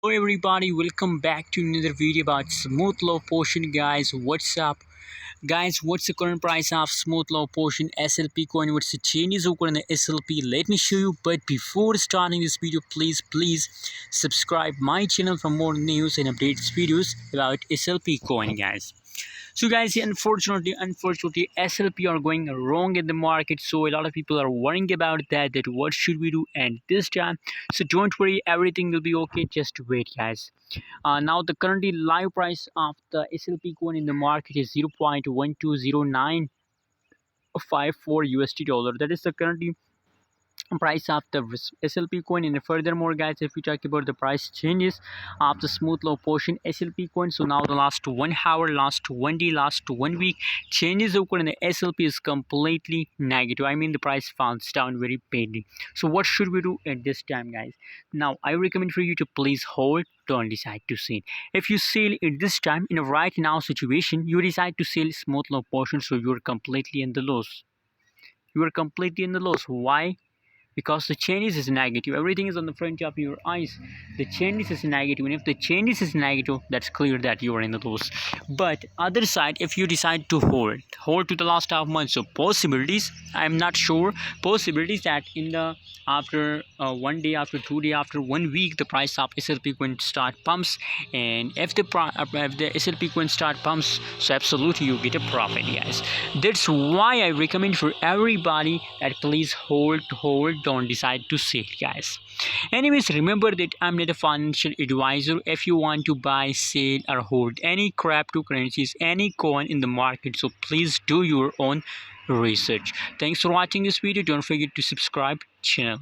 Everybody, welcome back to another video about smooth low potion. Guys, what's up? Guys, what's the current price of smooth low potion SLP coin? What's the changes over in the SLP? Let me show you. But before starting this video, please subscribe my channel for more news and updates videos about SLP coin, guys. So guys, unfortunately SLP are going wrong in the market, so a lot of people are worrying about that what should we do at this time. So don't worry, everything will be okay. Just wait, guys. Now the currently live price of the SLP coin in the market is 0.120954 USD dollar. That is the currently price of the SLP coin. And furthermore, guys, if we talk about the price changes of the smooth low potion SLP coin, so now the last 1 hour, last 1 day, last 1 week changes occur in the SLP is completely negative. I mean, the price falls down very badly. So what should we do at this time, guys? Now I recommend for you to please hold, don't decide to sell. If you sell at this time in a right now situation, you decide to sell smooth low potion, so you're completely in the loss. You are completely in the loss. Why? Because the changes is negative. Everything is on the front of your eyes. The changes is negative, and if the changes is negative, that's clear that you are in the loss. But other side, if you decide to hold to the last half month, so possibilities, I'm not sure, possibilities that in the after 1 day, after 2 day, after 1 week, the price of SLP coin start pumps. And if the SLP coin start pumps, so absolutely you get a profit, guys. That's why I recommend for everybody that please hold, don't decide to sell, guys. Anyways, remember that I'm not a financial advisor. If you want to buy, sell, or hold any cryptocurrencies, any coin in the market, so please do your own research. Thanks for watching this video. Don't forget to subscribe channel.